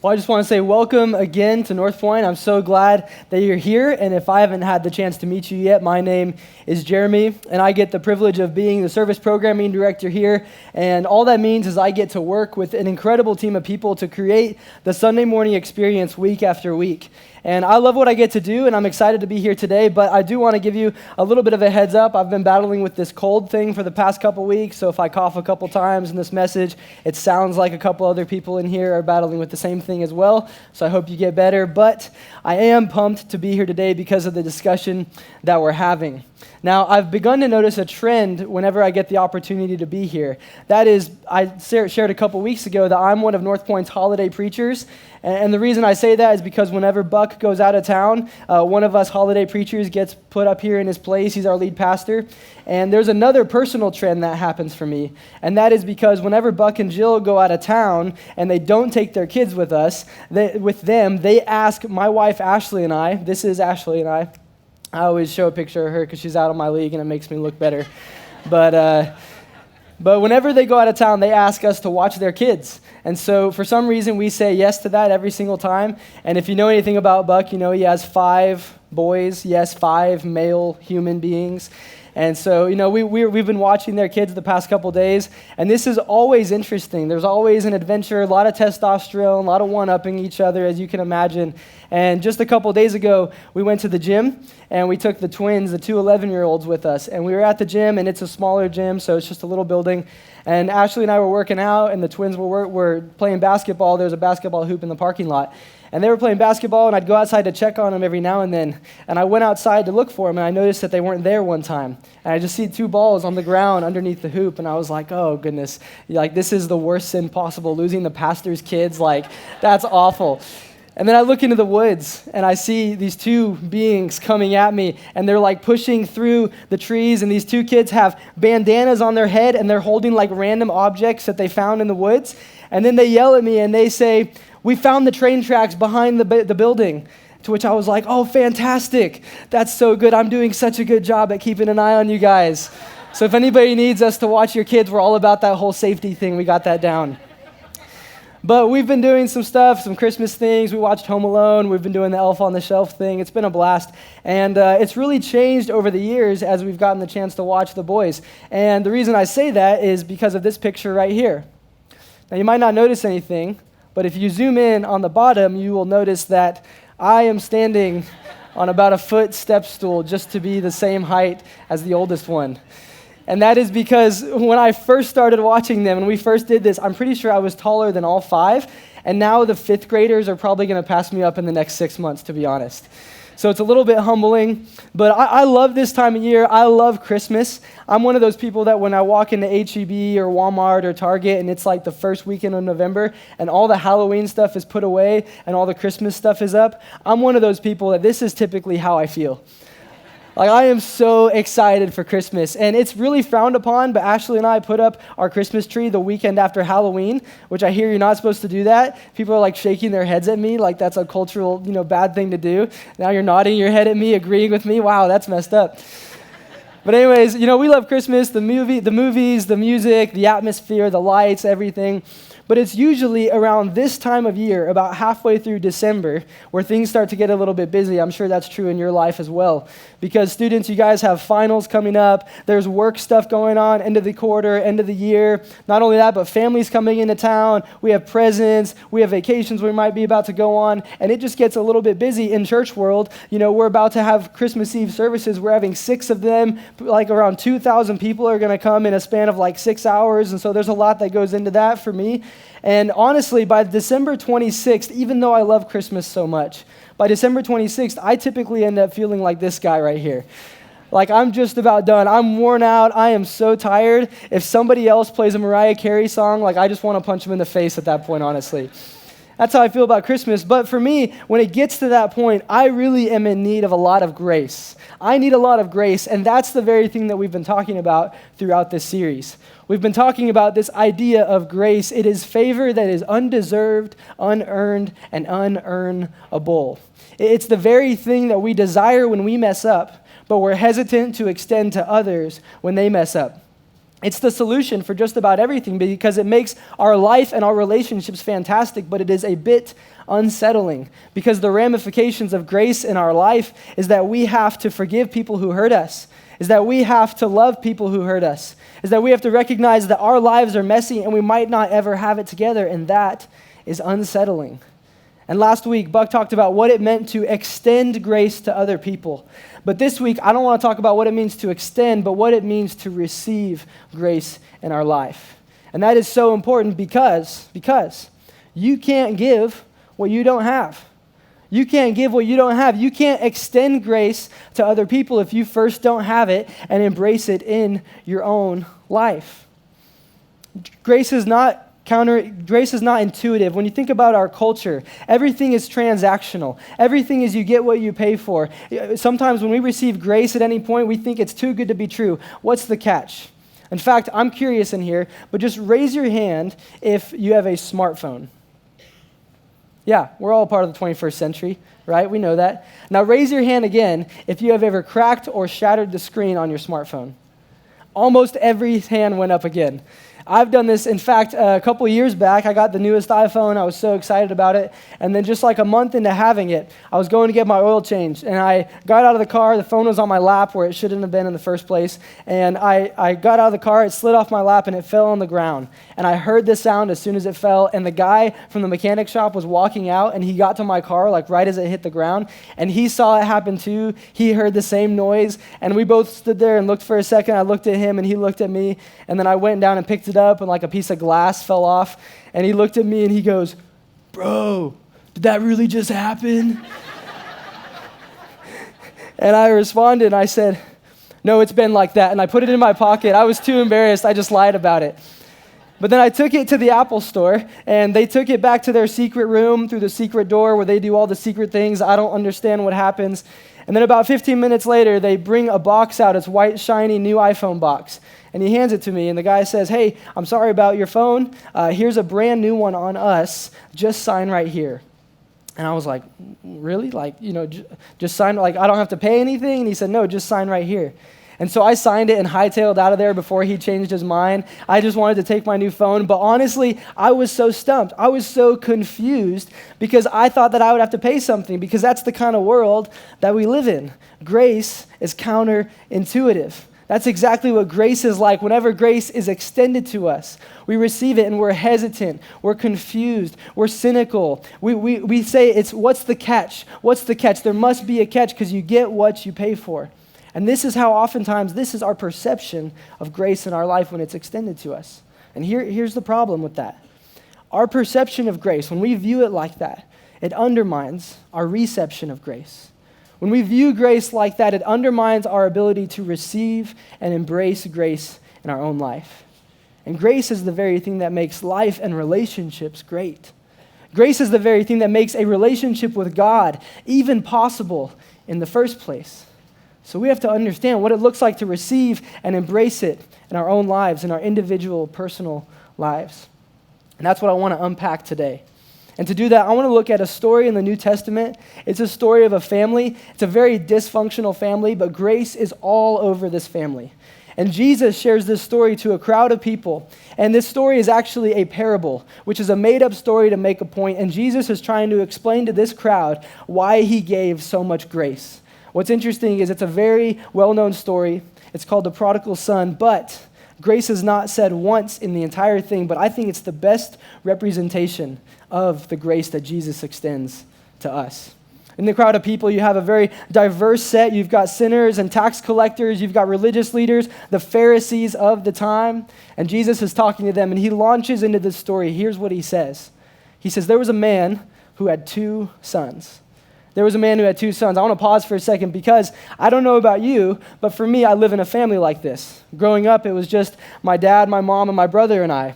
Well, I just want to say welcome again to North Point. I'm so glad that you're here. And if I haven't had the chance to meet you yet, my name is Jeremy, and I get the privilege of being the service programming director here. And all that means is I get to work with an incredible team of people to create the Sunday morning experience week after week. And I love what I get to do, and I'm excited to be here today, but I do want to give you a little bit of a heads up. I've been battling with this cold thing for the past couple weeks, so if I cough a couple times in this message, it sounds like a couple other people in here are battling with the same thing as well, so I hope you get better. But I am pumped to be here today because of the discussion that we're having. Now, I've begun to notice a trend whenever I get the opportunity to be here. That is, I shared a couple weeks ago that I'm one of North Point's holiday preachers, and the reason I say that is because whenever Buck goes out of town, one of us holiday preachers gets put up here in his place. He's our lead pastor, and there's another personal trend that happens for me, and that is because whenever Buck and Jill go out of town and they don't take their kids with us, they ask my wife Ashley and I, this is Ashley and I always show a picture of her because she's out of my league and it makes me look better. But whenever they go out of town, they ask us to watch their kids. And so for some reason, we say yes to that every single time. And if you know anything about Buck, you know he has 5 boys, yes, 5 male human beings. And so, you know, we've been watching their kids the past couple days, and this is always interesting. There's always an adventure, a lot of testosterone, a lot of one-upping each other, as you can imagine. And just a couple days ago, we went to the gym, and we took the twins, the 2 11-year-olds with us. And we were at the gym, and it's a smaller gym, so it's just a little building. And Ashley and I were working out, and the twins were playing basketball. There was a basketball hoop in the parking lot. And they were playing basketball, and I'd go outside to check on them every now and then. And I went outside to look for them, and I noticed that they weren't there one time. And I just see 2 balls on the ground underneath the hoop, and I was like, oh, goodness. Like, this is the worst sin possible, losing the pastor's kids. Like, that's awful. And then I look into the woods, and I see these 2 beings coming at me, and they're like pushing through the trees, and these 2 kids have bandanas on their head, and they're holding like random objects that they found in the woods. And then they yell at me, and they say, "We found the train tracks behind the building." To which I was like, oh, fantastic. That's so good. I'm doing such a good job at keeping an eye on you guys. So if anybody needs us to watch your kids, we're all about that whole safety thing. We got that down. But we've been doing some stuff, some Christmas things. We watched Home Alone. We've been doing the Elf on the Shelf thing. It's been a blast. And it's really changed over the years as we've gotten the chance to watch the boys. And the reason I say that is because of this picture right here. Now, you might not notice anything, but if you zoom in on the bottom, you will notice that I am standing on about a foot step stool just to be the same height as the oldest one. And that is because when I first started watching them, and we first did this, I'm pretty sure I was taller than all 5, and now the 5th graders are probably going to pass me up in the next 6 months, to be honest. So it's a little bit humbling, but I love this time of year. I love Christmas. I'm one of those people that when I walk into H-E-B or Walmart or Target and it's like the first weekend of November and all the Halloween stuff is put away and all the Christmas stuff is up, I'm one of those people that this is typically how I feel. Like, I am so excited for Christmas, and it's really frowned upon, but Ashley and I put up our Christmas tree the weekend after Halloween, which I hear you're not supposed to do that. People are like shaking their heads at me like that's a cultural, bad thing to do. Now you're nodding your head at me, agreeing with me. Wow, that's messed up. But anyways, we love Christmas, the movies, the music, the atmosphere, the lights, everything. But it's usually around this time of year, about halfway through December, where things start to get a little bit busy. I'm sure that's true in your life as well. Because students, you guys have finals coming up. There's work stuff going on, end of the quarter, end of the year. Not only that, but families coming into town. We have presents. We have vacations we might be about to go on. And it just gets a little bit busy in church world. We're about to have Christmas Eve services. We're having 6 of them. Like around 2,000 people are going to come in a span of like 6 hours. And so there's a lot that goes into that for me. And honestly, by December 26th, even though I love Christmas so much, by December 26th, I typically end up feeling like this guy right here. Like, I'm just about done. I'm worn out. I am so tired. If somebody else plays a Mariah Carey song, like, I just want to punch him in the face at that point, honestly. That's how I feel about Christmas. But for me, when it gets to that point, I really am in need of a lot of grace. I need a lot of grace, and that's the very thing that we've been talking about throughout this series. We've been talking about this idea of grace. It is favor that is undeserved, unearned, and unearnable. It's the very thing that we desire when we mess up, but we're hesitant to extend to others when they mess up. It's the solution for just about everything because it makes our life and our relationships fantastic, but it is a bit unsettling because the ramifications of grace in our life is that we have to forgive people who hurt us, is that we have to love people who hurt us, is that we have to recognize that our lives are messy and we might not ever have it together, and that is unsettling. And last week, Buck talked about what it meant to extend grace to other people. But this week, I don't want to talk about what it means to extend, but what it means to receive grace in our life. And that is so important because you can't give what you don't have. You can't give what you don't have. You can't extend grace to other people if you first don't have it and embrace it in your own life. Grace is not intuitive. When you think about our culture, everything is transactional. Everything is you get what you pay for. Sometimes when we receive grace at any point, we think it's too good to be true. What's the catch? In fact, I'm curious in here, but just raise your hand if you have a smartphone. Yeah, we're all part of the 21st century, right? We know that. Now raise your hand again if you have ever cracked or shattered the screen on your smartphone. Almost every hand went up again. I've done this. In fact, a couple years back, I got the newest iPhone. I was so excited about it. And then just like a month into having it, I was going to get my oil changed. And I got out of the car. The phone was on my lap where it shouldn't have been in the first place. And I got out of the car. It slid off my lap and it fell on the ground. And I heard the sound as soon as it fell. And the guy from the mechanic shop was walking out. And he got to my car like right as it hit the ground. And he saw it happen too. He heard the same noise. And we both stood there and looked for a second. I looked at him and he looked at me. And then I went down and picked it up and like a piece of glass fell off, and he looked at me and he goes, "Bro, did that really just happen?" And I responded and I said, "No, it's been like that." And I put it in my pocket. I was too embarrassed. I just lied about it. But then I took it to the Apple store, and they took it back to their secret room through the secret door where they do all the secret things. I don't understand what happens. And then about 15 minutes later, they bring a box out. It's white, shiny, new iPhone box. And he hands it to me, and the guy says, "Hey, I'm sorry about your phone. Here's a brand new one on us. Just sign right here." And I was like, "Really? Like, just sign, like I don't have to pay anything?" And he said, "No, just sign right here." And so I signed it and hightailed out of there before he changed his mind. I just wanted to take my new phone. But honestly, I was so stumped. I was so confused because I thought that I would have to pay something because that's the kind of world that we live in. Grace is counterintuitive. That's exactly what grace is like. Whenever grace is extended to us, we receive it and we're hesitant, we're confused, we're cynical. We say, what's the catch? What's the catch? There must be a catch because you get what you pay for. And this is how oftentimes this is our perception of grace in our life when it's extended to us. And here's the problem with that. Our perception of grace, when we view it like that, it undermines our reception of grace. When we view grace like that, it undermines our ability to receive and embrace grace in our own life. And grace is the very thing that makes life and relationships great. Grace is the very thing that makes a relationship with God even possible in the first place. So we have to understand what it looks like to receive and embrace it in our own lives, in our individual, personal lives. And that's what I want to unpack today. And to do that, I want to look at a story in the New Testament. It's a story of a family. It's a very dysfunctional family, but grace is all over this family. And Jesus shares this story to a crowd of people. And this story is actually a parable, which is a made-up story to make a point. And Jesus is trying to explain to this crowd why he gave so much grace. What's interesting is it's a very well-known story. It's called The Prodigal Son, but grace is not said once in the entire thing, but I think it's the best representation of the grace that Jesus extends to us. In the crowd of people, you have a very diverse set. You've got sinners and tax collectors. You've got religious leaders, the Pharisees of the time. And Jesus is talking to them, and he launches into this story. Here's what he says. He says, there was a man who had 2 sons. There was a man who had 2 sons. I want to pause for a second because I don't know about you, but for me, I live in a family like this. Growing up, it was just my dad, my mom, and my brother and I.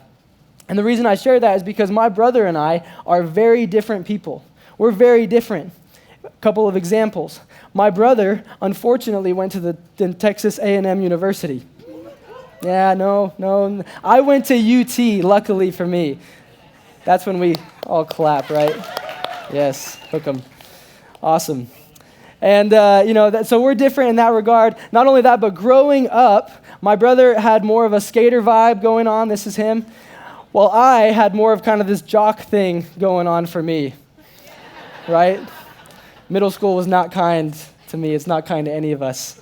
And the reason I share that is because my brother and I are very different people. We're very different. A couple of examples. My brother, unfortunately, went to the Texas A&M University. Yeah, no. I went to UT, luckily for me. That's when we all clap, right? Yes, hook 'em. Awesome. And, so we're different in that regard. Not only that, but growing up, My brother had more of a skater vibe going on. This is him. While I had more of kind of this jock thing going on for me, right? Middle school was not kind to me. It's not kind to any of us.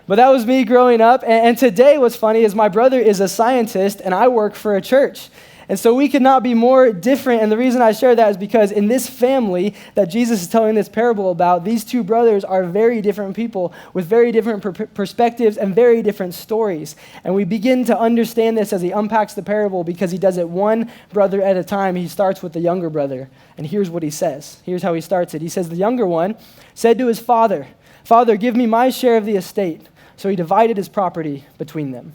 But that was me growing up. And today what's funny is my brother is a scientist and I work for a church. And so we could not be more different. And the reason I share that is because in this family that Jesus is telling this parable about, these two brothers are very different people with very different perspectives and very different stories. And we begin to understand this as he unpacks the parable because he does it one brother at a time. He starts with the younger brother. And here's what he says. Here's how he starts it. He says, the younger one said to his father, "Father, give me my share of the estate." So he divided his property between them.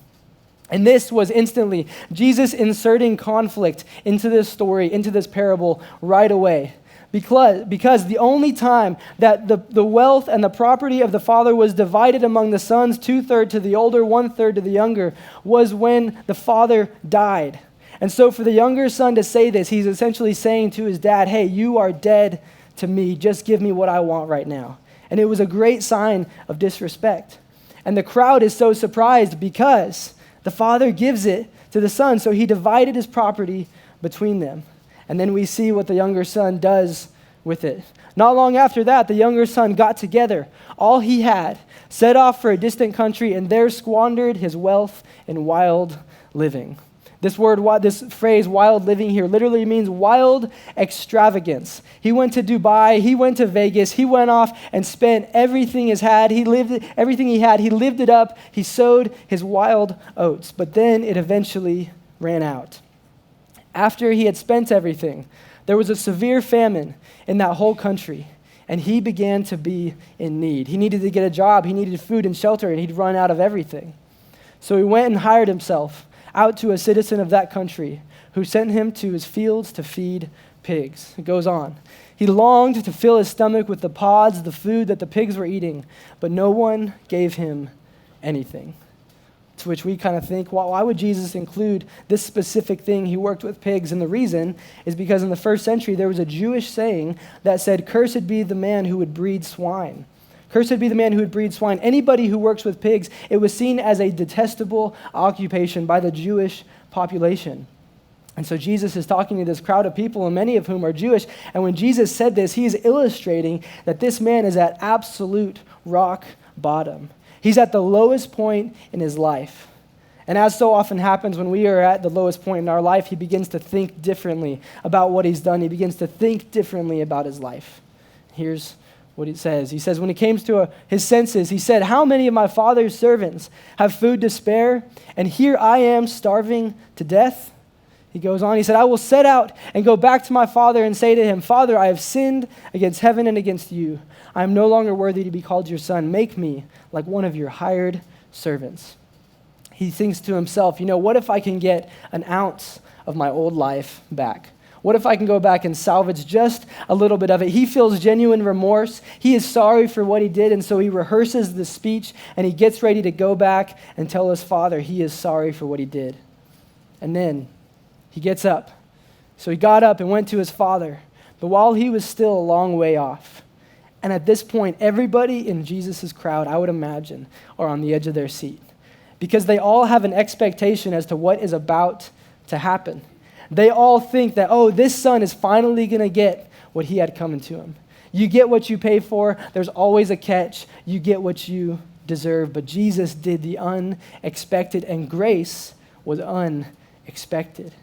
And this was instantly Jesus inserting conflict into this story, into this parable right away. Because the only time that the wealth and the property of the father was divided among the sons, 2/3 to the older, 1/3 to the younger, was when the father died. And so for the younger son to say this, he's essentially saying to his dad, "Hey, you are dead to me. Just give me what I want right now." And it was a great sign of disrespect. And the crowd is so surprised because the father gives it to the son, so he divided his property between them. And then we see what the younger son does with it. Not long after that, the younger son got together all he had, set off for a distant country, and there squandered his wealth in wild living. This phrase, wild living here, literally means wild extravagance. He went to Dubai, he went to Vegas, he went off and spent everything he had. He lived it up, he sowed his wild oats, but then it eventually ran out. After he had spent everything, there was a severe famine in that whole country, and he began to be in need. He needed to get a job, he needed food and shelter, and he'd run out of everything. So he went and hired himself out to a citizen of that country who sent him to his fields to feed pigs. It goes on. He longed to fill his stomach with the pods, the food that the pigs were eating, but no one gave him anything. To which we kind of think, well, why would Jesus include this specific thing? He worked with pigs, and the reason is because in the first century there was a Jewish saying that said, "Cursed be the man who would breed swine." Cursed be the man who would breed swine. Anybody who works with pigs, it was seen as a detestable occupation by the Jewish population. And so Jesus is talking to this crowd of people, and many of whom are Jewish. And when Jesus said this, he is illustrating that this man is at absolute rock bottom. He's at the lowest point in his life. And as so often happens when we are at the lowest point in our life, he begins to think differently about what he's done. He begins to think differently about his life. Here's what he says. He says, when he came to his senses, he said, "How many of my father's servants have food to spare? And here I am starving to death." He goes on, he said, "I will set out and go back to my father and say to him, 'Father, I have sinned against heaven and against you. I am no longer worthy to be called your son. Make me like one of your hired servants.'" He thinks to himself, what if I can get an ounce of my old life back? What if I can go back and salvage just a little bit of it? He feels genuine remorse. He is sorry for what he did, and so he rehearses the speech, and he gets ready to go back and tell his father he is sorry for what he did. And then he gets up. So he got up and went to his father, but while he was still a long way off. And at this point, everybody in Jesus' crowd, I would imagine, are on the edge of their seat because they all have an expectation as to what is about to happen. They all think that, this son is finally going to get what he had coming to him. You get what you pay for. There's always a catch. You get what you deserve. But Jesus did the unexpected, and grace was unexpected.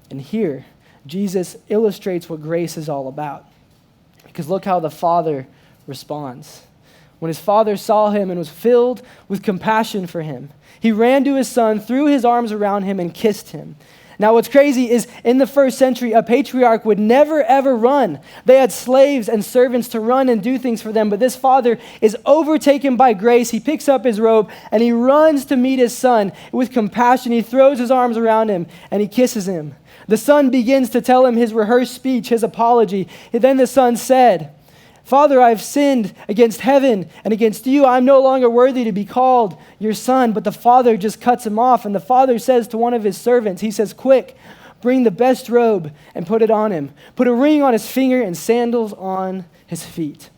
And here, Jesus illustrates what grace is all about. Because look how the father responds. When his father saw him and was filled with compassion for him, he ran to his son, threw his arms around him, and kissed him. Now, what's crazy is in the first century, a patriarch would never, ever run. They had slaves and servants to run and do things for them, but this father is overtaken by grace. He picks up his robe, and he runs to meet his son with compassion. He throws his arms around him, and he kisses him. The son begins to tell him his rehearsed speech, his apology. And then the son said, "Father, I have sinned against heaven and against you. I'm no longer worthy to be called your son." But the father just cuts him off. And the father says to one of his servants, he says, "Quick, bring the best robe and put it on him. Put a ring on his finger and sandals on his feet."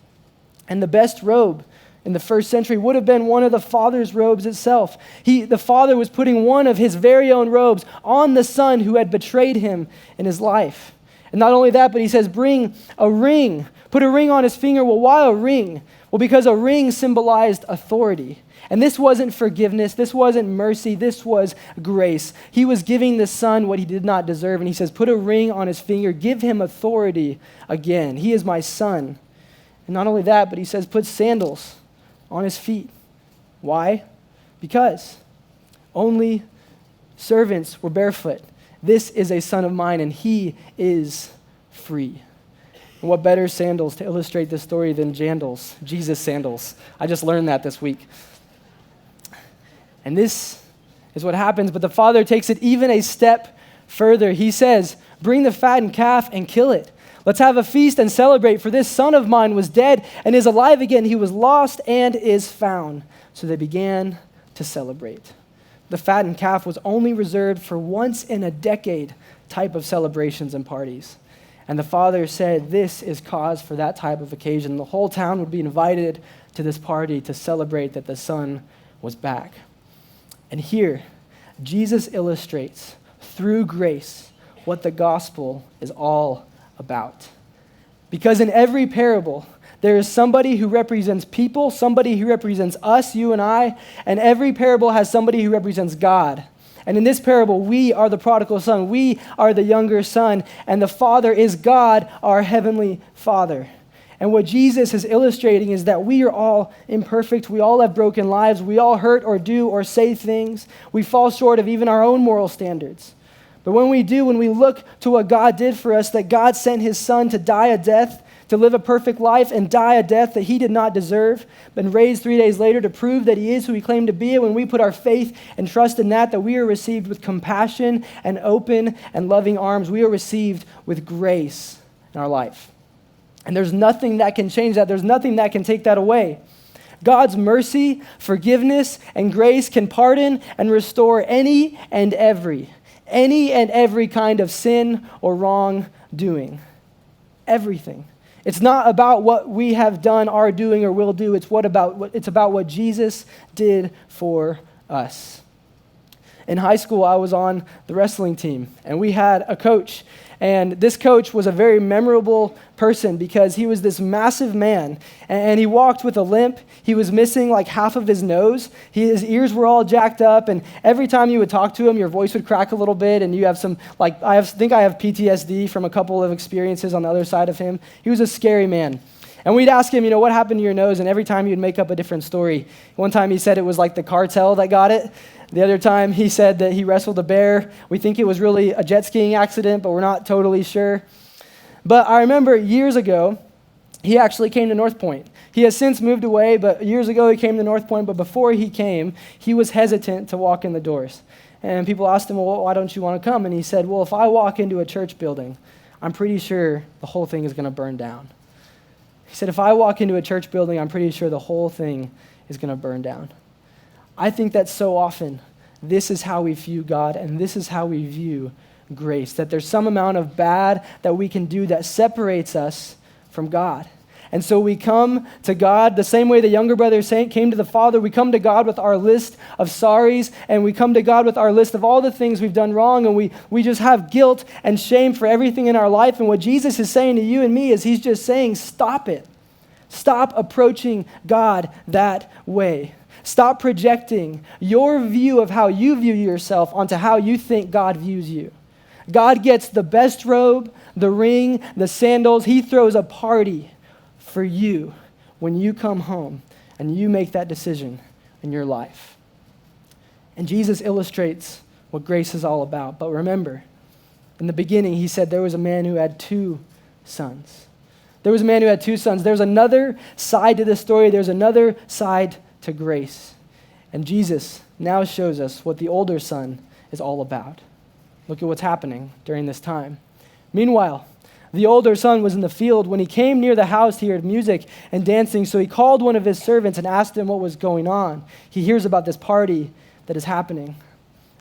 And the best robe in the first century would have been one of the father's robes itself. The father was putting one of his very own robes on the son who had betrayed him in his life. And not only that, but he says, bring a ring. Put a ring on his finger. Well, why a ring? Well, because a ring symbolized authority. And this wasn't forgiveness. This wasn't mercy. This was grace. He was giving the son what he did not deserve. And he says, put a ring on his finger. Give him authority again. He is my son. And not only that, but he says, put sandals on his feet. Why? Because only servants were barefoot. This is a son of mine, and he is free. And what better sandals to illustrate this story than jandals, Jesus sandals? I just learned that this week. And this is what happens, but the father takes it even a step further. He says, bring the fattened calf and kill it. Let's have a feast and celebrate, for this son of mine was dead and is alive again. He was lost and is found. So they began to celebrate. The fattened calf was only reserved for once in a decade type of celebrations and parties. And the father said, this is cause for that type of occasion. The whole town would be invited to this party to celebrate that the son was back. And here, Jesus illustrates through grace what the gospel is all about. Because in every parable, there is somebody who represents people, somebody who represents us, you and I, and every parable has somebody who represents God. And in this parable, we are the prodigal son. We are the younger son, and the Father is God, our heavenly Father. And what Jesus is illustrating is that we are all imperfect. We all have broken lives. We all hurt or do or say things. We fall short of even our own moral standards. But when we do, when we look to what God did for us, that God sent his son to die a death, to live a perfect life and die a death that he did not deserve, but raised 3 days later to prove that he is who he claimed to be. And when we put our faith and trust in that we are received with compassion and open and loving arms. We are received with grace in our life. And there's nothing that can change that. There's nothing that can take that away. God's mercy, forgiveness, and grace can pardon and restore any and every kind of sin or wrongdoing. Everything. It's not about what we have done, are doing, or will do. It's about what Jesus did for us. In high school, I was on the wrestling team, and we had a coach. And this coach was a very memorable person because he was this massive man, and he walked with a limp. He was missing like half of his nose. His ears were all jacked up, and every time you would talk to him, your voice would crack a little bit, and you have some, I think I have PTSD from a couple of experiences on the other side of him. He was a scary man. And we'd ask him, what happened to your nose? And every time he would make up a different story. One time he said it was like the cartel that got it. The other time he said that he wrestled a bear. We think it was really a jet skiing accident, but we're not totally sure. But I remember years ago, he actually came to North Point. He has since moved away, but years ago he came to North Point. But before he came, he was hesitant to walk in the doors. And people asked him, well, why don't you want to come? And he said, well, if I walk into a church building, I'm pretty sure the whole thing is going to burn down. He said, if I walk into a church building, I'm pretty sure the whole thing is going to burn down. I think that so often this is how we view God, and this is how we view grace, that there's some amount of bad that we can do that separates us from God. And so we come to God the same way the younger brother came to the Father. We come to God with our list of sorries, and we come to God with our list of all the things we've done wrong, and we just have guilt and shame for everything in our life. And what Jesus is saying to you and me is he's just saying, stop it. Stop approaching God that way. Stop projecting your view of how you view yourself onto how you think God views you. God gets the best robe, the ring, the sandals. He throws a party for you when you come home and you make that decision in your life. And Jesus illustrates what grace is all about. But remember, in the beginning, he said there was a man who had 2 sons. There was a man who had 2 sons. There's another side to this story. There's another side to grace. And Jesus now shows us what the older son is all about. Look at what's happening during this time. Meanwhile, the older son was in the field. When he came near the house, he heard music and dancing. So he called one of his servants and asked him what was going on. He hears about this party that is happening.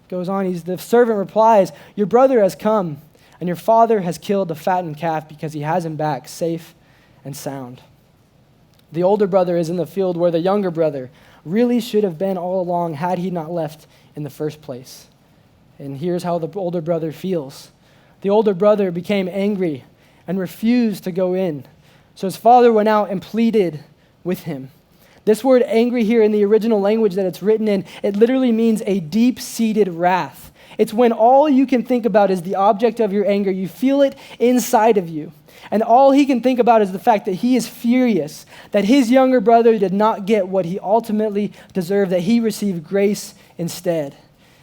Goes on, the servant replies, your brother has come, and your father has killed the fattened calf because he has him back safe and sound. The older brother is in the field where the younger brother really should have been all along had he not left in the first place. And here's how the older brother feels. The older brother became angry and refused to go in. So his father went out and pleaded with him. This word angry here in the original language that it's written in, it literally means a deep-seated wrath. It's when all you can think about is the object of your anger. You feel it inside of you. And all he can think about is the fact that he is furious, that his younger brother did not get what he ultimately deserved, that he received grace instead.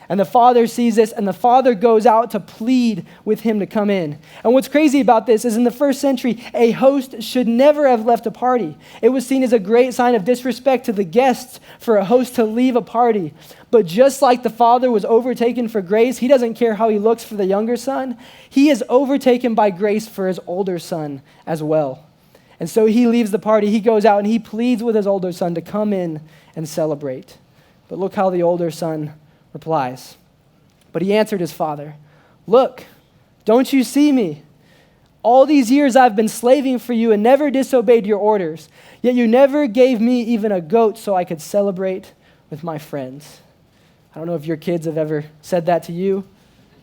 And the father sees this, and the father goes out to plead with him to come in. And what's crazy about this is in the first century, a host should never have left a party. It was seen as a great sign of disrespect to the guests for a host to leave a party. But just like the father was overtaken for grace, he doesn't care how he looks for the younger son. He is overtaken by grace for his older son as well. And so he leaves the party. He goes out and he pleads with his older son to come in and celebrate. But look how the older son replies. But he answered his father, "Look, don't you see me? All these years I've been slaving for you and never disobeyed your orders, yet you never gave me even a goat so I could celebrate with my friends." I don't know if your kids have ever said that to you.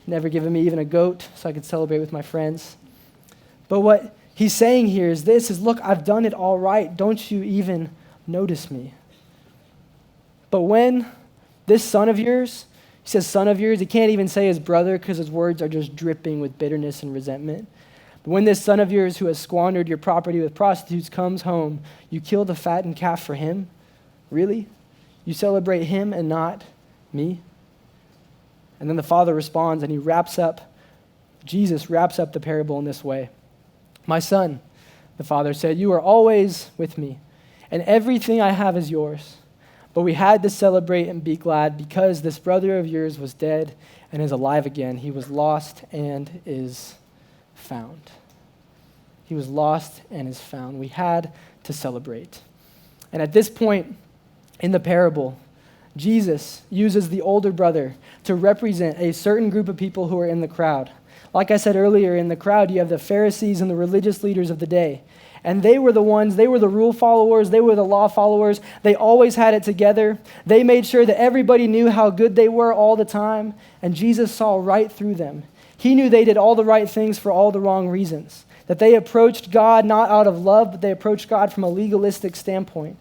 Never given me even a goat so I could celebrate with my friends. But what he's saying here is this, is look, I've done it all right. Don't you even notice me? But when this son of yours, he says son of yours, he can't even say his brother because his words are just dripping with bitterness and resentment. But when this son of yours who has squandered your property with prostitutes comes home, you kill the fattened calf for him? Really? You celebrate him and not me? And then the father responds and Jesus wraps up the parable in this way. "My son," the father said, "you are always with me, and everything I have is yours. But we had to celebrate and be glad because this brother of yours was dead and is alive again. He was lost and is found." He was lost and is found. We had to celebrate. And at this point in the parable, Jesus uses the older brother to represent a certain group of people who are in the crowd. Like I said earlier, in the crowd, you have the Pharisees and the religious leaders of the day. And they were the rule followers, they were the law followers. They always had it together. They made sure that everybody knew how good they were all the time. And Jesus saw right through them. He knew they did all the right things for all the wrong reasons. That they approached God not out of love, but they approached God from a legalistic standpoint.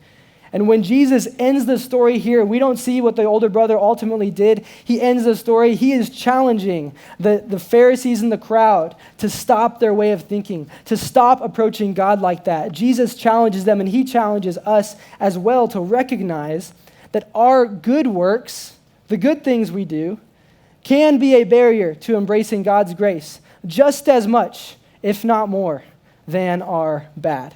And when Jesus ends the story here, we don't see what the older brother ultimately did. He ends the story. He is challenging the Pharisees in the crowd to stop their way of thinking, to stop approaching God like that. Jesus challenges them, and he challenges us as well to recognize that our good works, the good things we do, can be a barrier to embracing God's grace just as much, if not more, than our bad.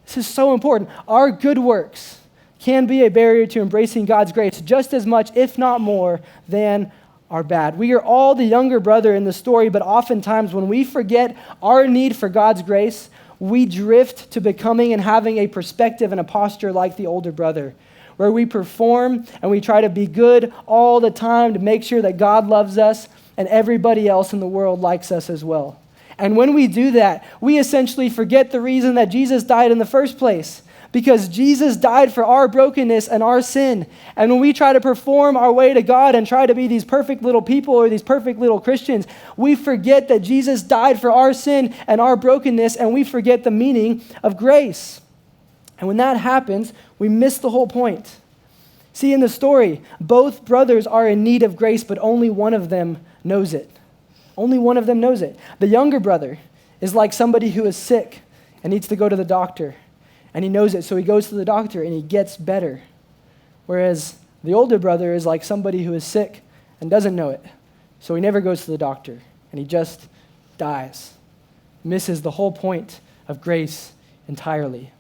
This is so important. Our good works can be a barrier to embracing God's grace just as much, if not more, than our bad. We are all the younger brother in the story, but oftentimes when we forget our need for God's grace, we drift to becoming and having a perspective and a posture like the older brother, where we perform and we try to be good all the time to make sure that God loves us and everybody else in the world likes us as well. And when we do that, we essentially forget the reason that Jesus died in the first place, because Jesus died for our brokenness and our sin. And when we try to perform our way to God and try to be these perfect little people or these perfect little Christians, we forget that Jesus died for our sin and our brokenness, and we forget the meaning of grace. And when that happens, we miss the whole point. See, in the story, both brothers are in need of grace, but only one of them knows it. Only one of them knows it. The younger brother is like somebody who is sick and needs to go to the doctor. And he knows it, so he goes to the doctor and he gets better. Whereas the older brother is like somebody who is sick and doesn't know it. So he never goes to the doctor and he just dies. Misses the whole point of grace entirely.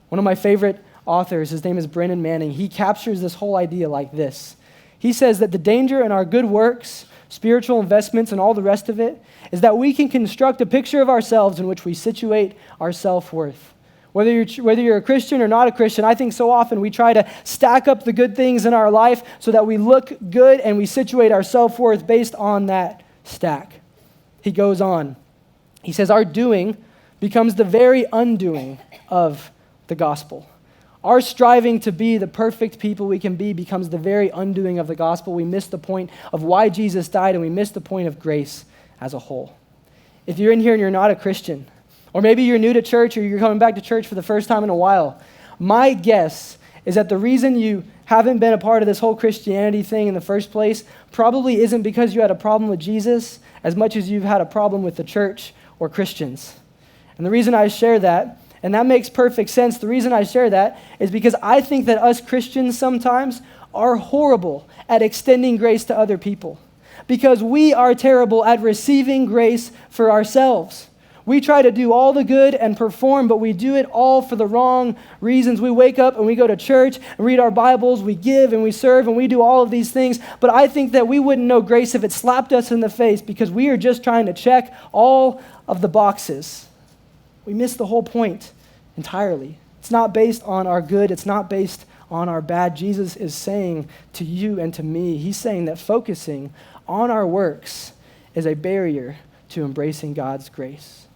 One of my favorite authors, his name is Brennan Manning, he captures this whole idea like this. He says that the danger in our good works, spiritual investments, and all the rest of it is that we can construct a picture of ourselves in which we situate our self-worth. Whether you're a Christian or not a Christian, I think so often we try to stack up the good things in our life so that we look good and we situate our self-worth based on that stack. He goes on. He says, our doing becomes the very undoing of the gospel. Our striving to be the perfect people we can be becomes the very undoing of the gospel. We miss the point of why Jesus died, and we miss the point of grace as a whole. If you're in here and you're not a Christian, or maybe you're new to church or you're coming back to church for the first time in a while, my guess is that the reason you haven't been a part of this whole Christianity thing in the first place probably isn't because you had a problem with Jesus as much as you've had a problem with the church or Christians. And the reason I share that, and that makes perfect sense, the reason I share that is because I think that us Christians sometimes are horrible at extending grace to other people because we are terrible at receiving grace for ourselves. We try to do all the good and perform, but we do it all for the wrong reasons. We wake up and we go to church and read our Bibles, we give and we serve and we do all of these things, but I think that we wouldn't know grace if it slapped us in the face because we are just trying to check all of the boxes. We miss the whole point entirely. It's not based on our good, it's not based on our bad. Jesus is saying to you and to me, he's saying that focusing on our works is a barrier to embracing God's grace.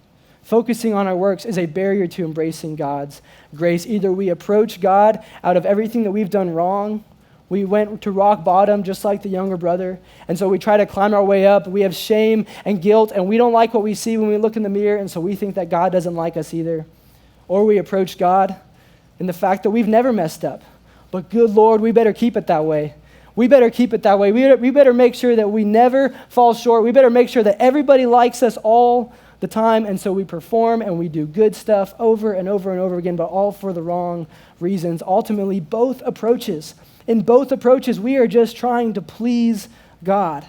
Focusing on our works is a barrier to embracing God's grace. Either we approach God out of everything that we've done wrong. We went to rock bottom just like the younger brother. And so we try to climb our way up. We have shame and guilt, and we don't like what we see when we look in the mirror, and so we think that God doesn't like us either. Or we approach God in the fact that we've never messed up. But good Lord, we better keep it that way. We better keep it that way. We better make sure that we never fall short. We better make sure that everybody likes us all the time, and so we perform and we do good stuff over and over and over again, but all for the wrong reasons. Ultimately, in both approaches, we are just trying to please God.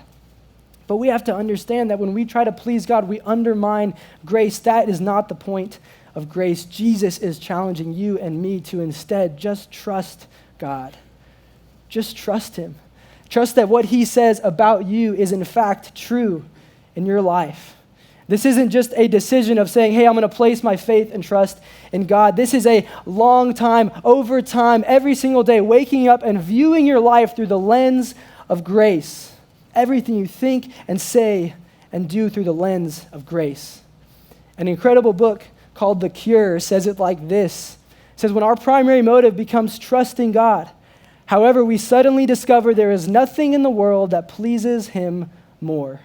But we have to understand that when we try to please God, we undermine grace. That is not the point of grace. Jesus is challenging you and me to instead just trust God. Just trust him. Trust that what he says about you is in fact true in your life. This isn't just a decision of saying, hey, I'm going to place my faith and trust in God. This is a long time, over time, every single day, waking up and viewing your life through the lens of grace. Everything you think and say and do through the lens of grace. An incredible book called The Cure says it like this. It says, when our primary motive becomes trusting God, however, we suddenly discover there is nothing in the world that pleases him more.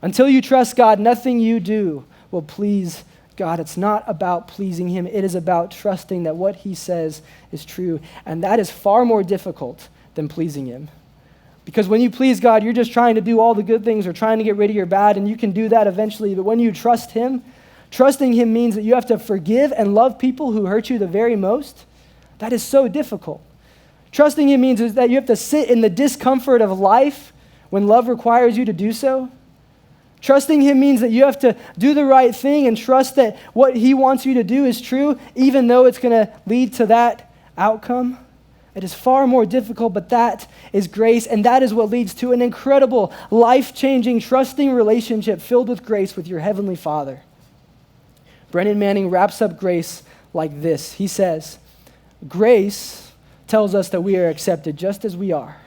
Until you trust God, nothing you do will please God. It's not about pleasing him. It is about trusting that what he says is true. And that is far more difficult than pleasing him. Because when you please God, you're just trying to do all the good things or trying to get rid of your bad, and you can do that eventually. But when you trust him, trusting him means that you have to forgive and love people who hurt you the very most. That is so difficult. Trusting him means that you have to sit in the discomfort of life when love requires you to do so. Trusting him means that you have to do the right thing and trust that what he wants you to do is true, even though it's going to lead to that outcome. It is far more difficult, but that is grace, and that is what leads to an incredible, life-changing, trusting relationship filled with grace with your heavenly Father. Brennan Manning wraps up grace like this. He says, grace tells us that we are accepted just as we are.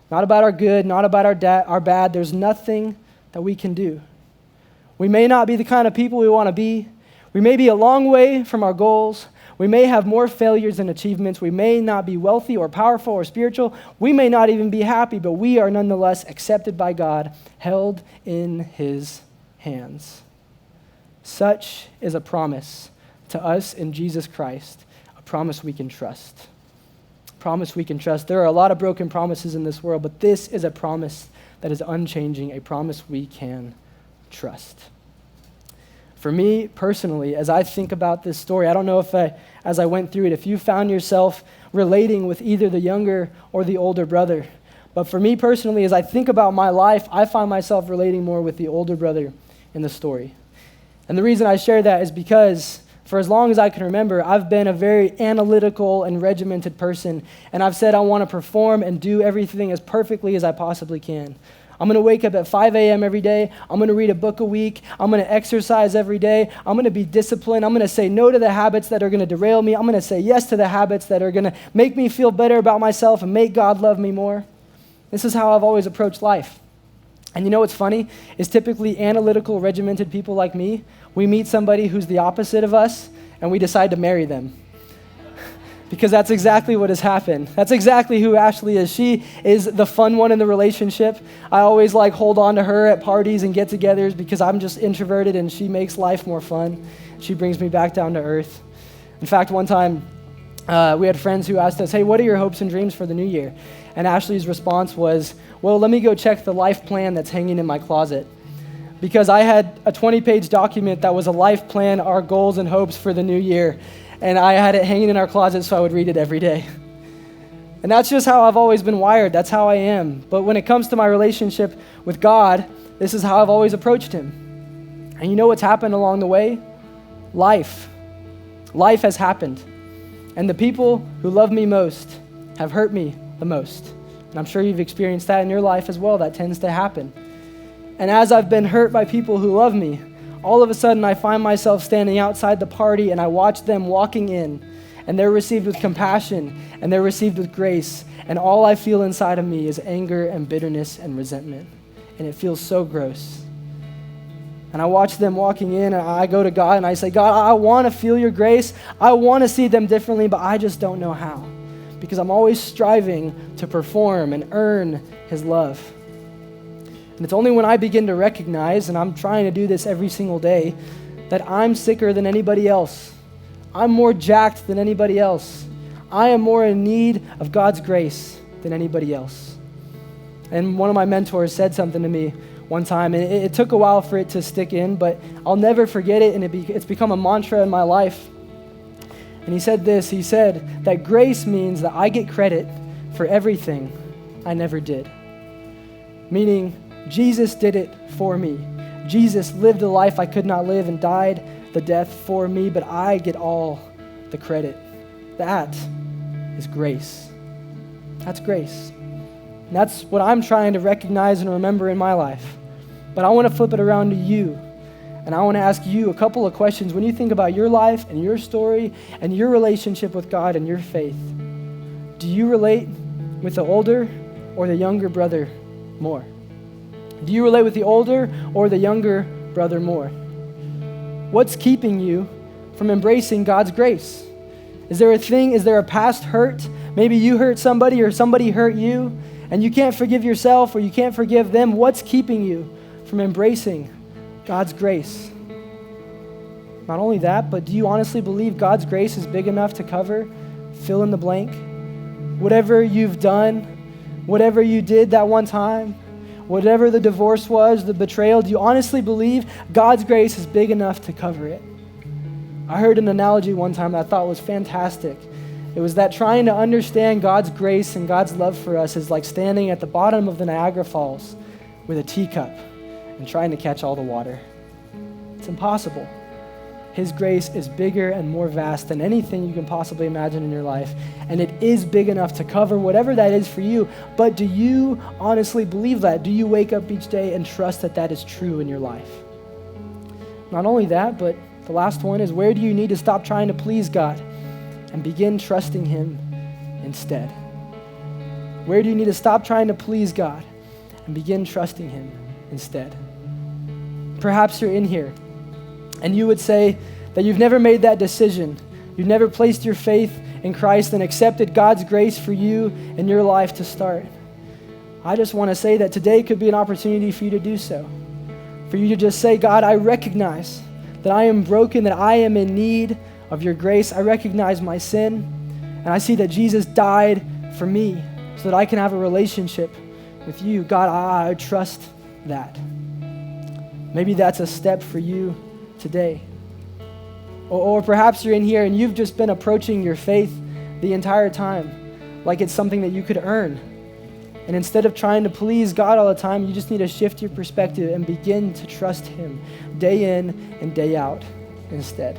Not about our good, not about our bad. There's nothing that we can do. We may not be the kind of people we want to be. We may be a long way from our goals. We may have more failures than achievements. We may not be wealthy or powerful or spiritual. We may not even be happy, but we are nonetheless accepted by God, held in his hands. Such is a promise to us in Jesus Christ, a promise we can trust. Promise we can trust. There are a lot of broken promises in this world, but this is a promise that is unchanging, a promise we can trust. For me personally, as I think about this story, I don't know if as I went through it, if you found yourself relating with either the younger or the older brother. But for me personally, as I think about my life, I find myself relating more with the older brother in the story. And the reason I share that is because for as long as I can remember, I've been a very analytical and regimented person, and I've said I want to perform and do everything as perfectly as I possibly can. I'm going to wake up at 5 a.m. every day. I'm going to read a book a week. I'm going to exercise every day. I'm going to be disciplined. I'm going to say no to the habits that are going to derail me. I'm going to say yes to the habits that are going to make me feel better about myself and make God love me more. This is how I've always approached life. And you know what's funny is typically analytical, regimented people like me, we meet somebody who's the opposite of us, and we decide to marry them. because that's exactly what has happened. That's exactly who Ashley is. She is the fun one in the relationship. I always hold on to her at parties and get-togethers because I'm just introverted and she makes life more fun. She brings me back down to earth. In fact, one time we had friends who asked us, hey, what are your hopes and dreams for the new year? And Ashley's response was, well, let me go check the life plan that's hanging in my closet. Because I had a 20-page document that was a life plan, our goals and hopes for the new year. And I had it hanging in our closet so I would read it every day. And that's just how I've always been wired. That's how I am. But when it comes to my relationship with God, this is how I've always approached him. And you know what's happened along the way? Life. Life has happened. And the people who love me most have hurt me the most. And I'm sure you've experienced that in your life as well. That tends to happen. And as I've been hurt by people who love me, all of a sudden I find myself standing outside the party and I watch them walking in, and they're received with compassion and they're received with grace. And all I feel inside of me is anger and bitterness and resentment. And it feels so gross. And I watch them walking in and I go to God and I say, God, I want to feel your grace. I want to see them differently, but I just don't know how. Because I'm always striving to perform and earn his love. And it's only when I begin to recognize, and I'm trying to do this every single day, that I'm sicker than anybody else. I'm more jacked than anybody else. I am more in need of God's grace than anybody else. And one of my mentors said something to me one time, and it took a while for it to stick in, but I'll never forget it, and it's become a mantra in my life. And he said this, he said that grace means that I get credit for everything I never did. Meaning, Jesus did it for me. Jesus lived a life I could not live and died the death for me, but I get all the credit. That is grace. That's grace. And that's what I'm trying to recognize and remember in my life. But I want to flip it around to you. And I want to ask you a couple of questions when you think about your life and your story and your relationship with God and your faith. Do you relate with the older or the younger brother more? Do you relate with the older or the younger brother more? What's keeping you from embracing God's grace? Is there a thing, is there a past hurt? Maybe you hurt somebody or somebody hurt you and you can't forgive yourself or you can't forgive them. What's keeping you from embracing God's grace? Not only that, but do you honestly believe God's grace is big enough to cover, fill in the blank? Whatever you've done, whatever you did that one time, whatever the divorce was, the betrayal, do you honestly believe God's grace is big enough to cover it? I heard an analogy one time that I thought was fantastic. It was that trying to understand God's grace and God's love for us is like standing at the bottom of the Niagara Falls with a teacup and trying to catch all the water. It's impossible. His grace is bigger and more vast than anything you can possibly imagine in your life. And it is big enough to cover whatever that is for you. But do you honestly believe that? Do you wake up each day and trust that that is true in your life? Not only that, but the last one is, where do you need to stop trying to please God and begin trusting him instead? Where do you need to stop trying to please God and begin trusting him instead? Perhaps you're in here and you would say that you've never made that decision. You've never placed your faith in Christ and accepted God's grace for you and your life to start. I just want to say that today could be an opportunity for you to do so. For you to just say, God, I recognize that I am broken, that I am in need of your grace. I recognize my sin, and I see that Jesus died for me so that I can have a relationship with you. God, I trust that. Maybe that's a step for you today. Or perhaps you're in here and you've just been approaching your faith the entire time like it's something that you could earn. And instead of trying to please God all the time, you just need to shift your perspective and begin to trust him day in and day out instead.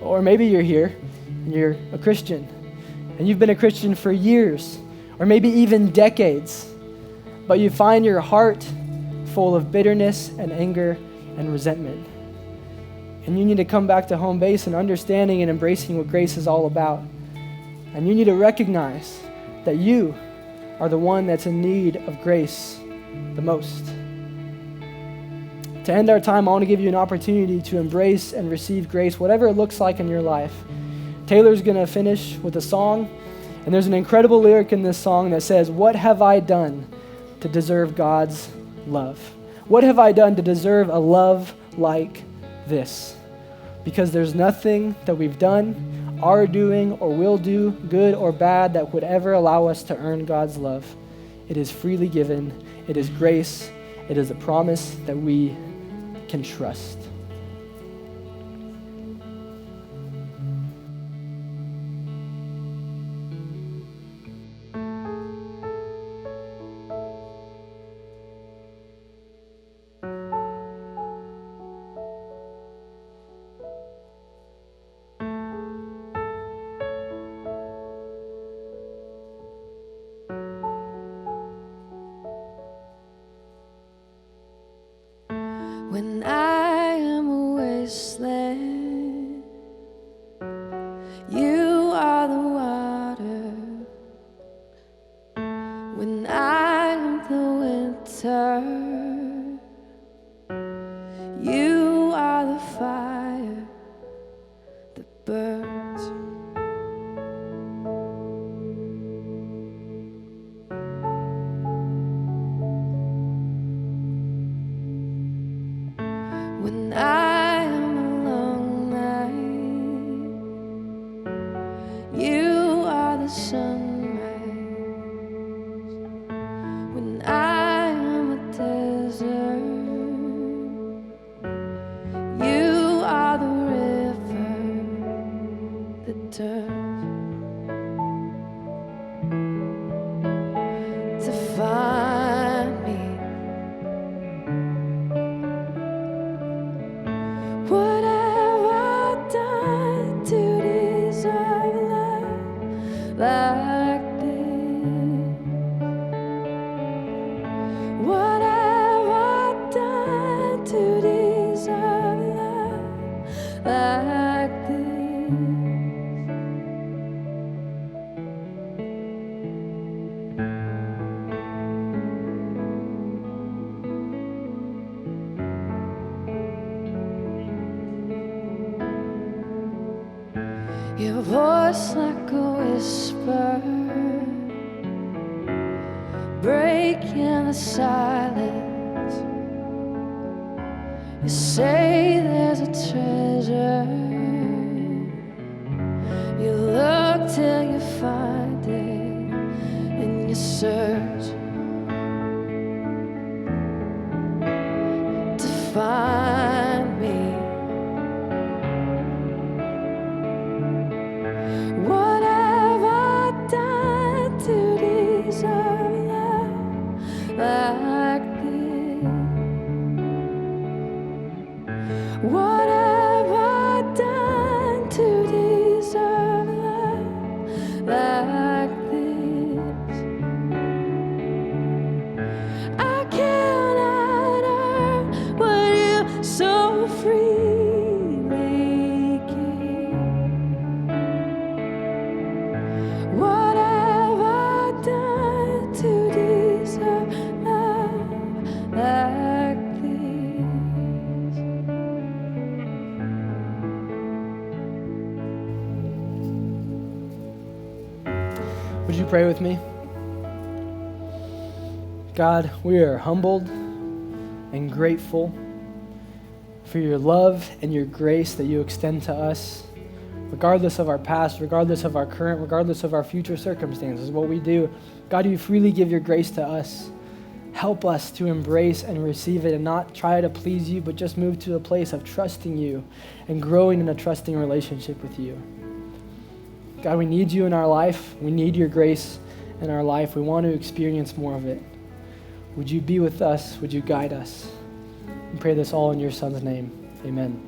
Or maybe you're here and you're a Christian and you've been a Christian for years or maybe even decades, but you find your heart full of bitterness and anger and resentment. And you need to come back to home base and understanding and embracing what grace is all about. And you need to recognize that you are the one that's in need of grace the most. To end our time, I want to give you an opportunity to embrace and receive grace, whatever it looks like in your life. Taylor's going to finish with a song, and there's an incredible lyric in this song that says, "What have I done to deserve God's love? What have I done to deserve a love like this?" Because there's nothing that we've done, are doing, or will do, good or bad, that would ever allow us to earn God's love. It is freely given. It is grace. It is a promise that we can trust. When I am a wasteland, you are the water. When I am the winter, you are the fire that burns. When I am a long night, you are the sunrise. When I am a desert, you are the river that turns. To find me, what have I done to deserve love like this? What have I done to deserve love like this? Your voice like a whisper, breaking the silence. You say there's a treasure. You look till you find it, and you search to find me. What have I done to deserve love like this? What have I done to deserve love like this? I cannot earn what you so freely give. What have I done to deserve love like this? Would you pray with me? God, we are humbled and grateful for your love and your grace that you extend to us, regardless of our past, regardless of our current, regardless of our future circumstances, what we do. God, you freely give your grace to us. Help us to embrace and receive it and not try to please you, but just move to a place of trusting you and growing in a trusting relationship with you. God, we need you in our life. We need your grace in our life. We want to experience more of it. Would you be with us? Would you guide us? We pray this all in your Son's name. Amen.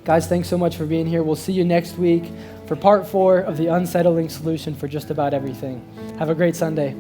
Guys, thanks so much for being here. We'll see you next week for part 4 of the Unsettling solution for just about everything. Have a great Sunday.